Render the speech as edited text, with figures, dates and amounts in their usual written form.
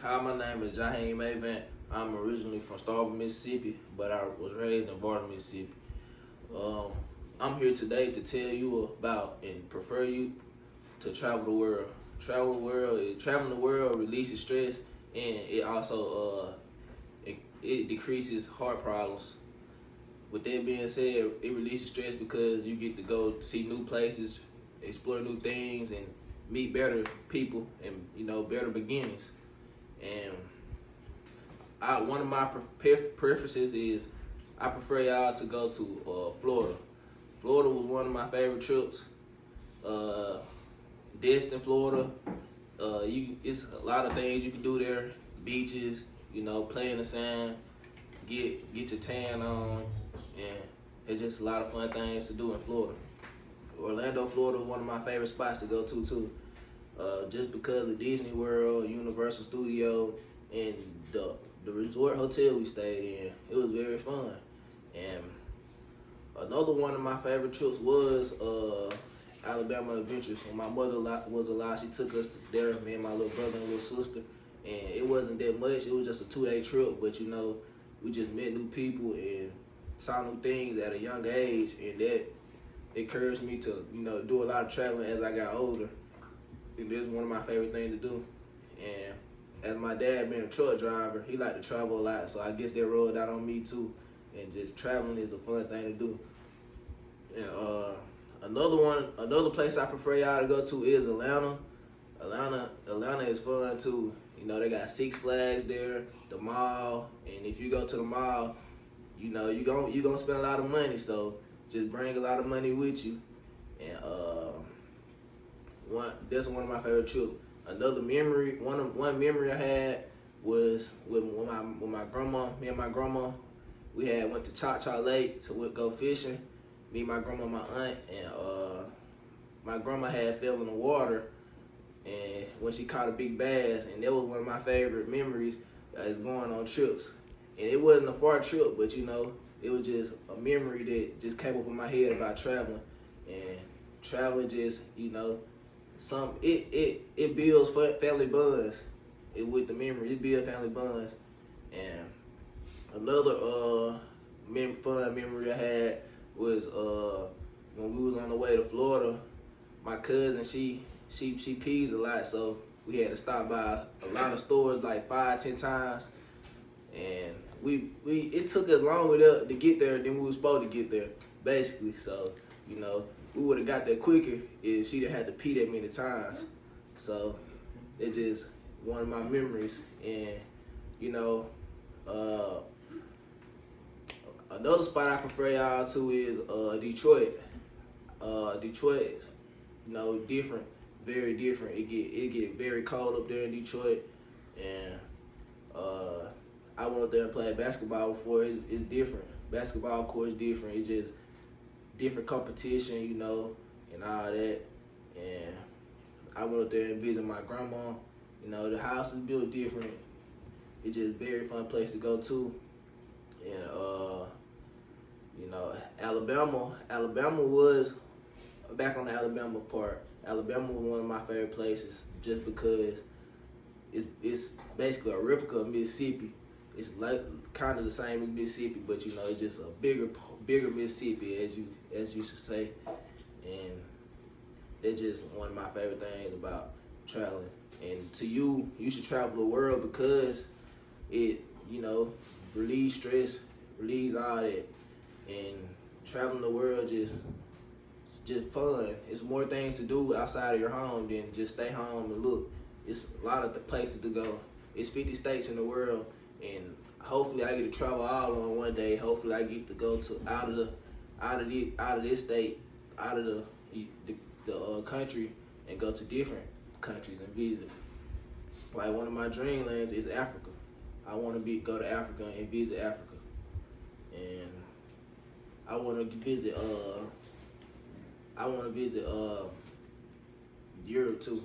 Hi, my name is Jaheim Avent. I'm originally from Starville, Mississippi, but I was raised in Barton, Mississippi. Um, I'm here today to tell you about and prefer you to travel the world. Traveling the world releases stress, and it also it decreases heart problems. With that being said, it releases stress because you get to go see new places, explore new things, and meet better people and better beginnings. And one of my preferences is I prefer y'all to go to Florida. Florida was one of my favorite trips. Destin, Florida. It's a lot of things you can do there. Beaches, play in the sand, get your tan on, and it's just a lot of fun things to do in Florida. Orlando, Florida, is one of my favorite spots to go to too. Just because of Disney World, Universal Studio, and the resort hotel we stayed in. It was very fun. And another one of my favorite trips was Alabama Adventures. When my mother was alive, she took us there, me and my little brother and little sister. And it wasn't that much. It was just a 2-day trip, but we just met new people and saw new things at a young age, and that encouraged me to do a lot of traveling as I got older. And this is one of my favorite things to do. And as my dad being a truck driver, he liked to travel a lot, so I guess that rolled out on me too. And just traveling is a fun thing to do. And another place I prefer y'all to go to is Atlanta. Atlanta is fun too. They got Six Flags there, the mall, and if you go to the mall, you gonna spend a lot of money. So just bring a lot of money with you. And that's one of my favorite trips. Another memory, one memory I had was with my grandma. Me and my grandma, we went to Cha Lake to go fishing. Me, my grandma, my aunt, and my grandma had fell in the water, and when she caught a big bass, and that was one of my favorite memories is going on trips. And it wasn't a far trip, but it was just a memory that just came up in my head about traveling. And traveling just it builds family bonds. With the memory, it builds family bonds. And another fun memory I had was when we was on the way to Florida. My cousin, she pees a lot, so we had to stop by a lot of stores like 5-10 times, and it took us longer to get there than we were supposed to get there, basically. So we would have got there quicker if she didn't have to pee that many times. So it's just one of my memories. And another spot I prefer y'all to is Detroit. Detroit, different, very different. It get very cold up there in Detroit, and I went up there and played basketball before. It's different. Basketball court is different. It's just different competition, and all that. And I went up there and visited my grandma. The house is built different. It's just a very fun place to go to. And Alabama was, back on the Alabama part. Alabama was one of my favorite places just because it's basically a replica of Mississippi. It's like kind of the same as Mississippi, but it's just a bigger Mississippi, as you should say. And that's just one of my favorite things about traveling. And to you should travel the world because it, relieves stress, relieves all that. And traveling the world it's just fun. It's more things to do outside of your home than just stay home and look. It's a lot of places to go. It's 50 states in the world, and hopefully I get to travel all on one day. Hopefully I get to go to out of this state, out of the country, and go to different countries and visit. Like one of my dreamlands is Africa. I want to go to Africa and visit Africa, and I want to visit Europe too.